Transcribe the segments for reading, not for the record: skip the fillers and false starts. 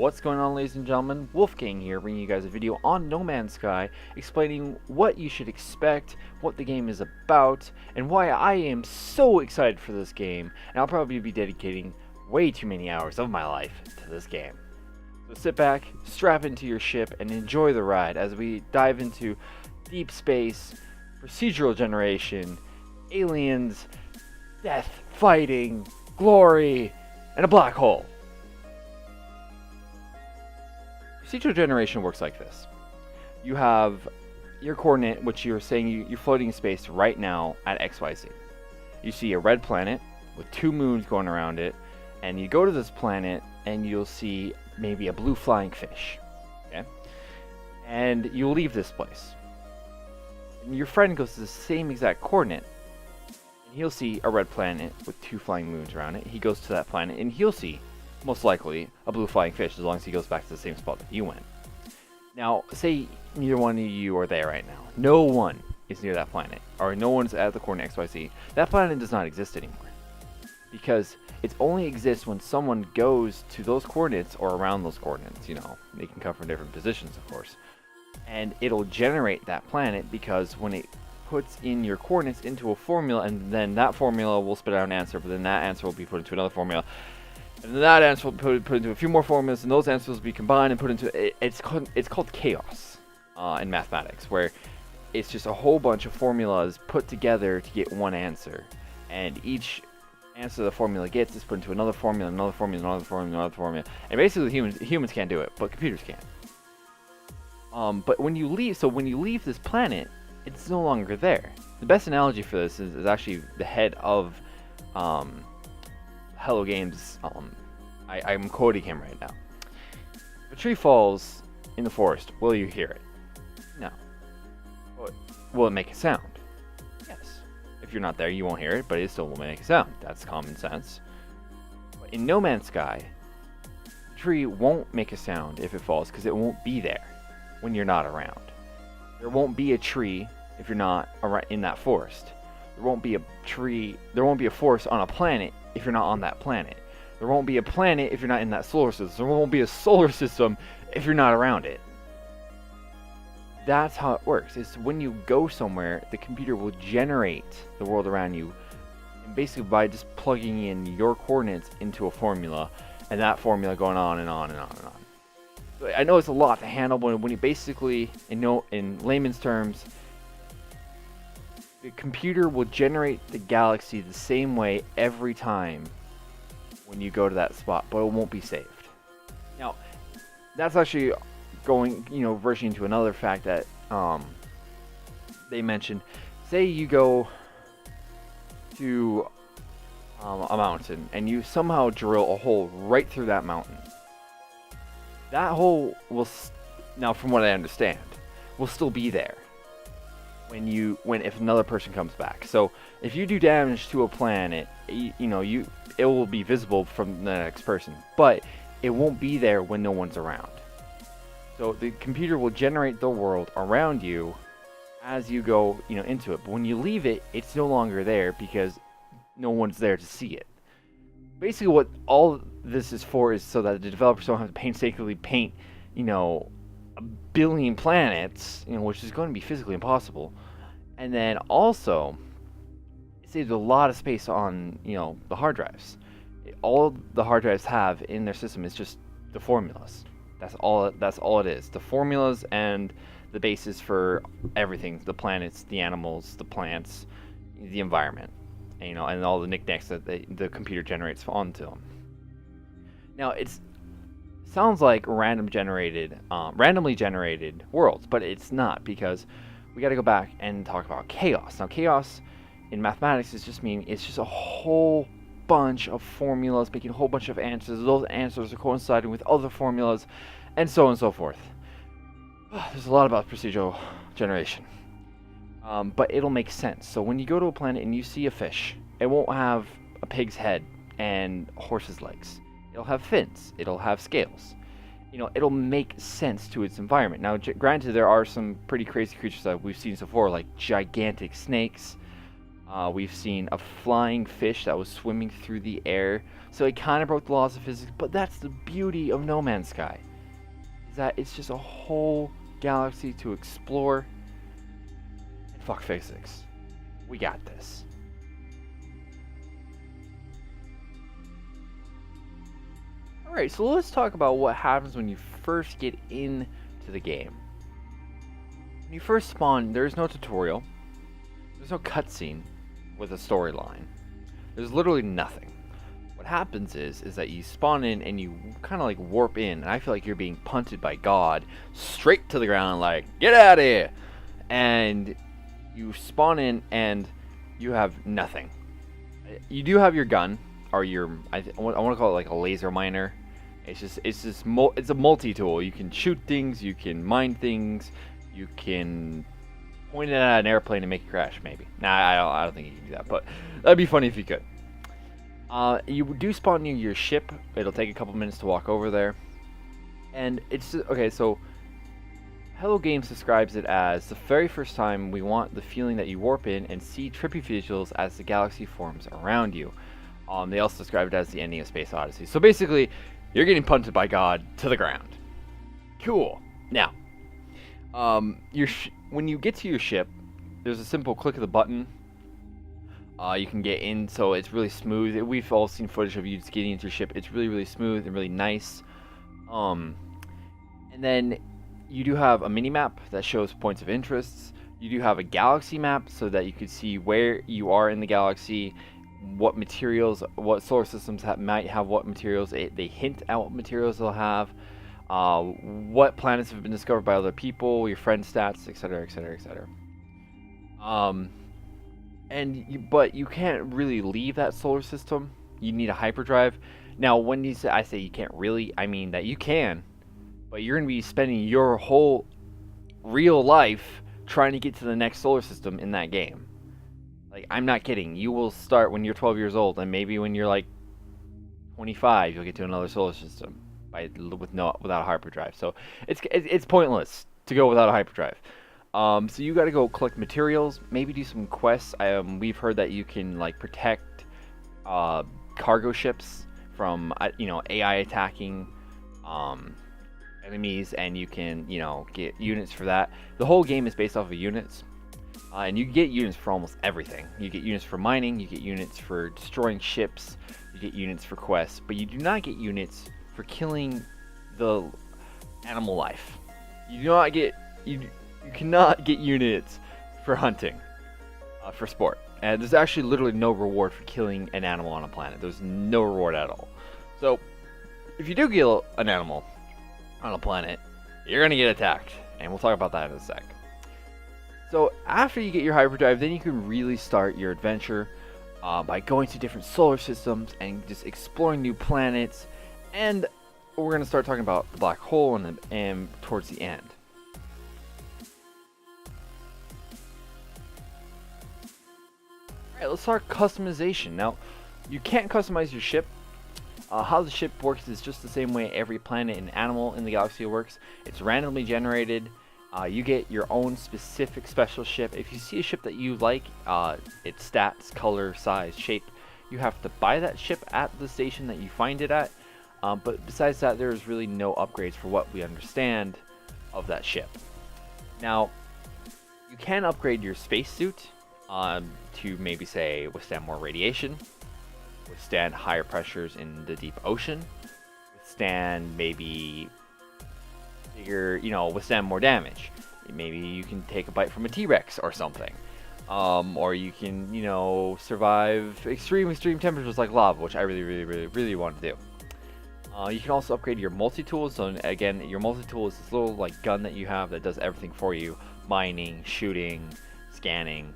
What's going on, ladies and gentlemen? Wolfgang here, bringing you guys a video on No Man's Sky, explaining what you should expect, what the game is about, and why I am so excited for this game, and I'll probably be dedicating way too many hours of my life to this game. So sit back, strap into your ship, and enjoy the ride as we dive into deep space, procedural generation, aliens, death, fighting, glory, and a black hole. Procedural generation works like this. You have your coordinate, which you're saying you're floating in space right now at XYZ. You see a red planet with 2 moons going around it, and you go to this planet and you'll see maybe a blue flying fish. Okay? And you'll leave this place. And your friend goes to the same exact coordinate, and he'll see a red planet with 2 flying moons around it. He goes to that planet and he'll see, most likely, a blue flying fish, as long as he goes back to the same spot that you went. Now, say neither one of you are there right now. No one is near that planet, or no one's at the coordinate XYZ. That planet does not exist anymore, because it only exists when someone goes to those coordinates or around those coordinates. You know, they can come from different positions, of course. And it'll generate that planet, because when it puts in your coordinates into a formula, and then that formula will spit out an answer, but then that answer will be put into another formula. And then that answer will be put into a few more formulas, and those answers will be combined and put into it's called chaos in mathematics, where it's just a whole bunch of formulas put together to get one answer, and each answer the formula gets is put into another formula, another formula, another formula, another formula, and basically humans can't do it, but computers can. But when you leave this planet, it's no longer there. The best analogy for this is actually the head of Hello Games. I'm quoting him right now. If a tree falls in the forest, will you hear it? No. Will it make a sound? Yes. If you're not there, you won't hear it, but it still will make a sound. That's common sense. But in No Man's Sky, the tree won't make a sound if it falls, because it won't be there when you're not around. There won't be a tree if you're not in that forest. There won't be a tree. There won't be a forest on a planet if you're not on that planet. There won't be a planet if you're not in that solar system. There won't be a solar system if you're not around it. That's how it works. It's when you go somewhere, the computer will generate the world around you, and basically by just plugging in your coordinates into a formula, and that formula going on and on and on and on. So I know it's a lot to handle, but when you basically, in layman's terms, the computer will generate the galaxy the same way every time when you go to that spot, but it won't be saved. Now, that's actually verging into another fact that they mentioned. Say you go to a mountain and you somehow drill a hole right through that mountain. That hole will, now from what I understand, will still be there if another person comes back. So if you do damage to a planet, it will be visible from the next person, but it won't be there when no one's around. So the computer will generate the world around you as you go, into it. But when you leave it, it's no longer there because no one's there to see it. Basically, what all this is for is so that the developers don't have to painstakingly paint, a billion planets, which is going to be physically impossible. And then also, it saves a lot of space on, the hard drives. All the hard drives have in their system is just the formulas. That's all it is. The formulas and the basis for everything: the planets, the animals, the plants, the environment, and all the knickknacks that the computer generates onto them. Now it sounds like randomly generated worlds, but it's not, because we got to go back and talk about chaos. Now, chaos in mathematics it's just a whole bunch of formulas making a whole bunch of answers. Those answers are coinciding with other formulas, and so on and so forth. There's a lot about procedural generation, but it'll make sense. So when you go to a planet and you see a fish, it won't have a pig's head and a horse's legs. It'll have fins. It'll have scales. It'll make sense to its environment. Now, granted, there are some pretty crazy creatures that we've seen so far, like gigantic snakes, We've seen a flying fish that was swimming through the air. So it kind of broke the laws of physics, but that's the beauty of No Man's Sky. Is that it's just a whole galaxy to explore. And fuck physics. We got this. Alright, so let's talk about what happens when you first get into the game. When you first spawn, there's no tutorial. There's no cutscene with a storyline. There's literally nothing. What happens is that you spawn in and you kind of like warp in, and I feel like you're being punted by God straight to the ground, like, get out of here! And you spawn in and you have nothing. You do have your gun, or your, I want to call it like a laser miner. It's a multi-tool. You can shoot things, you can mine things, you can point it at an airplane and make it crash, maybe. Nah, I don't think you can do that, but that'd be funny if you could. You do spawn near your ship. It'll take a couple minutes to walk over there. And it's okay, so Hello Games describes it as the very first time we want the feeling that you warp in and see trippy visuals as the galaxy forms around you. They also describe it as the ending of Space Odyssey. So basically, you're getting punted by God to the ground. Cool. Now, when you get to your ship, there's a simple click of the button. You can get in, so it's really smooth. We've all seen footage of you just getting into your ship. It's really, really smooth and really nice. And then you do have a mini-map that shows points of interest. You do have a galaxy map so that you can see where you are in the galaxy, what materials, what solar systems might have what materials. They hint at what materials they'll have, what planets have been discovered by other people, your friend stats, etc., etc., etc. But you can't really leave that solar system. You need a hyperdrive. Now, when I say you can't really, I mean that you can, but you're going to be spending your whole real life trying to get to the next solar system in that game. Like, I'm not kidding. You will start when you're 12 years old, and maybe when you're like 25, you'll get to another solar system without a hyperdrive. So it's pointless to go without a hyperdrive. So you got to go collect materials, maybe do some quests. We've heard that you can like protect cargo ships from AI attacking enemies, and you can get units for that. The whole game is based off of units. And you get units for almost everything. You get units for mining, you get units for destroying ships, you get units for quests, but you do not get units for killing the animal life. You cannot get units for hunting, for sport. And there's actually literally no reward for killing an animal on a planet. There's no reward at all. So, if you do kill an animal on a planet, you're gonna get attacked. And we'll talk about that in a sec. So after you get your hyperdrive, then you can really start your adventure by going to different solar systems and just exploring new planets. And we're going to start talking about the black hole and towards the end. Alright, let's start customization. Now, you can't customize your ship. How the ship works is just the same way every planet and animal in the galaxy works. It's randomly generated. You get your own specific special ship. If you see a ship that you like, its stats, color, size, shape, you have to buy that ship at the station that you find it at. But besides that, there's really no upgrades for what we understand of that ship. Now, you can upgrade your spacesuit to maybe say withstand more radiation, withstand higher pressures in the deep ocean, withstand maybe withstand more damage. Maybe you can take a bite from a T-Rex or something. Or you can, survive extreme temperatures like lava, which I really want to do. You can also upgrade your multi-tools. So again, your multi-tool is this little gun that you have that does everything for you. Mining, shooting, scanning.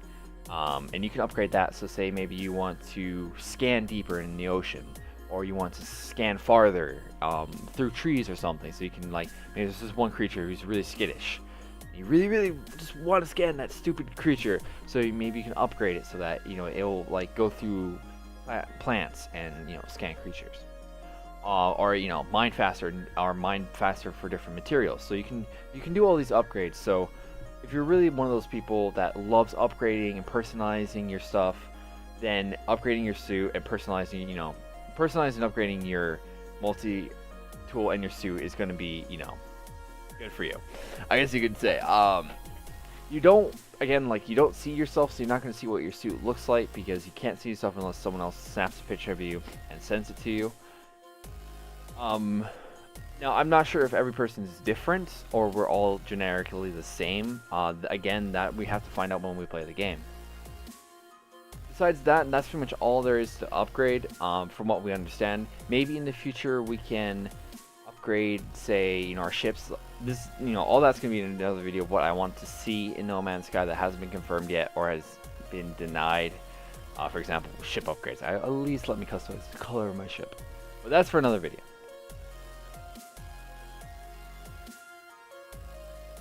And you can upgrade that. So say maybe you want to scan deeper in the ocean, or you want to scan farther through trees or something. So you can maybe there's this one creature who's really skittish. You really just want to scan that stupid creature. So maybe you can upgrade it so that it'll go through plants and scan creatures. Or mine faster for different materials. So you can do all these upgrades. So if you're really one of those people that loves upgrading and personalizing your stuff, then upgrading your suit and personalizing, personalizing and upgrading your multi-tool and your suit is going to be, good for you, I guess you could say. You don't, again, like, you don't see yourself, so you're not going to see what your suit looks like, because you can't see yourself unless someone else snaps a picture of you and sends it to you. Now, I'm not sure if every person is different, or we're all generically the same. Again, that we have to find out when we play the game. Besides that, that's pretty much all there is to upgrade, from what we understand. Maybe in the future we can upgrade, say, our ships. This, all that's going to be in another video of what I want to see in No Man's Sky that hasn't been confirmed yet or has been denied. For example, ship upgrades. At least let me customize the color of my ship. But that's for another video.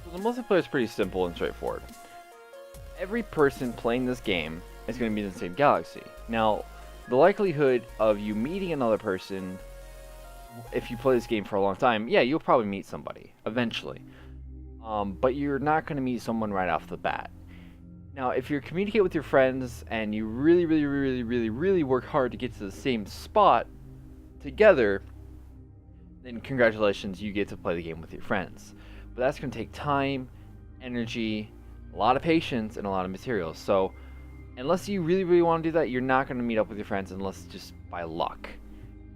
So the multiplayer is pretty simple and straightforward. Every person playing this game is going to be in the same galaxy. Now, the likelihood of you meeting another person, if you play this game for a long time, yeah, you'll probably meet somebody eventually. But you're not going to meet someone right off the bat. Now, if you communicate with your friends and you really work hard to get to the same spot together, then congratulations, you get to play the game with your friends. But that's going to take time, energy, a lot of patience, and a lot of materials. So unless you really want to do that, you're not going to meet up with your friends unless just by luck.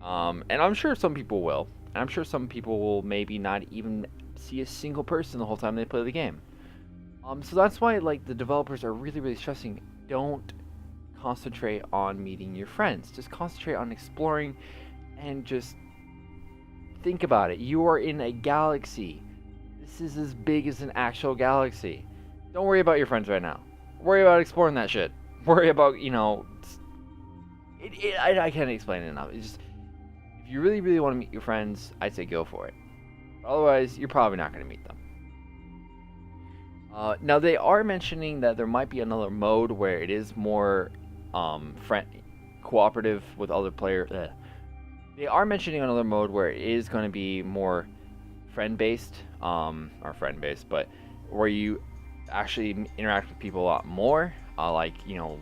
And I'm sure some people will. And I'm sure some people will maybe not even see a single person the whole time they play the game. So that's why, like, the developers are really stressing, don't concentrate on meeting your friends. Just concentrate on exploring and just think about it. You are in a galaxy. This is as big as an actual galaxy. Don't worry about your friends right now. Worry about exploring that shit. Worry about, I can't explain it enough. It's just, if you really want to meet your friends, I'd say go for it. But otherwise, you're probably not going to meet them. Now, they are mentioning that there might be another mode where it is more cooperative with other players. They are mentioning another mode where it is going to be more friend-based, but where you actually interact with people a lot more, like,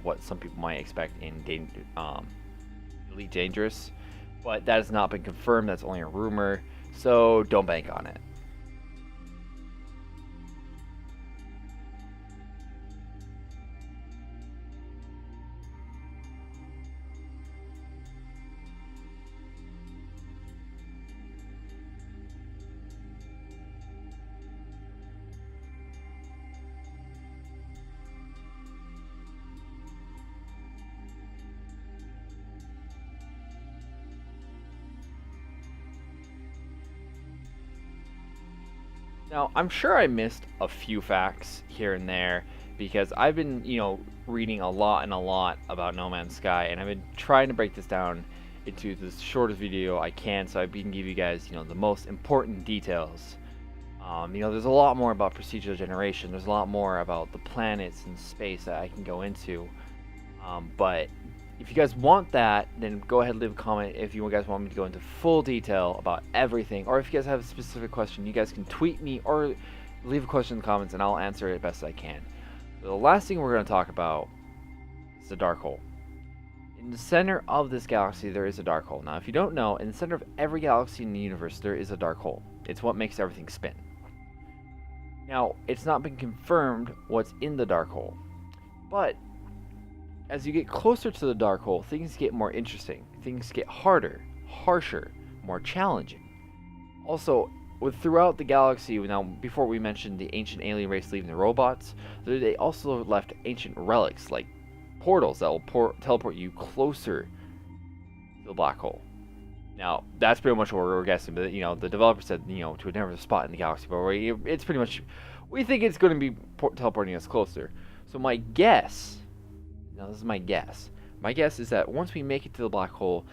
what some people might expect in Elite Dangerous. But that has not been confirmed. That's only a rumor, so don't bank on it. Now, I'm sure I missed a few facts here and there, because I've been, reading a lot about No Man's Sky, and I've been trying to break this down into the shortest video I can, so I can give you guys, the most important details. There's a lot more about procedural generation. There's a lot more about the planets and space that I can go into. But if you guys want that, then go ahead and leave a comment if you guys want me to go into full detail about everything. Or if you guys have a specific question, you guys can tweet me or leave a question in the comments and I'll answer it best I can. So the last thing we're going to talk about is the dark hole. In the center of this galaxy, there is a dark hole. Now, if you don't know, in the center of every galaxy in the universe, there is a dark hole. It's what makes everything spin. Now, it's not been confirmed what's in the dark hole, but as you get closer to the dark hole, things get more interesting. Things get harder, harsher, more challenging. Also, throughout the galaxy, now before we mentioned the ancient alien race leaving the robots, they also left ancient relics like portals that will teleport you closer to the black hole. Now, that's pretty much what we're guessing, but the developer said, to another spot in the galaxy, but it's pretty much, we think it's going to be teleporting us closer. So my guess, now this is my guess is that once we make it to the black hole,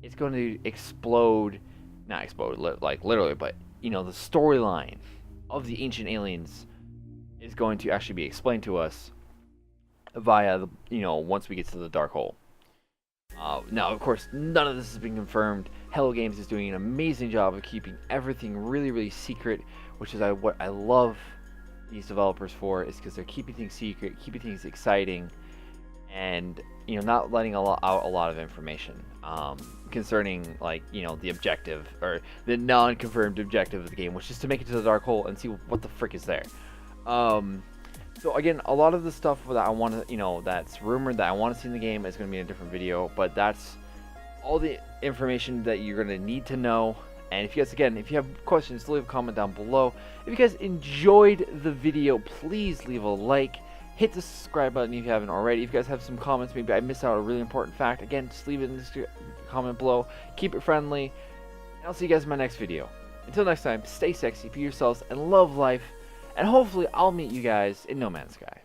it's going to explode, not explode like literally, but the storyline of the ancient aliens is going to actually be explained to us via the, once we get to the dark hole. Now, of course, none of this has been confirmed. Hello Games is doing an amazing job of keeping everything really secret, which is what I love these developers for is because they're keeping things secret, keeping things exciting, and not letting out a lot of information concerning like the objective or the non-confirmed objective of the game, which is to make it to the dark hole and see what the frick is there. So again, a lot of the stuff that I want to, that's rumored that I want to see in the game is going to be in a different video, but that's all the information that you're going to need to know. And if you guys, again, if you have questions, leave a comment down below. If you guys enjoyed the video, please leave a like. Hit the subscribe button if you haven't already. If you guys have some comments, maybe I missed out a really important fact, again, just leave it in the comment below. Keep it friendly, and I'll see you guys in my next video. Until next time, stay sexy, be yourselves, and love life. And hopefully I'll meet you guys in No Man's Sky.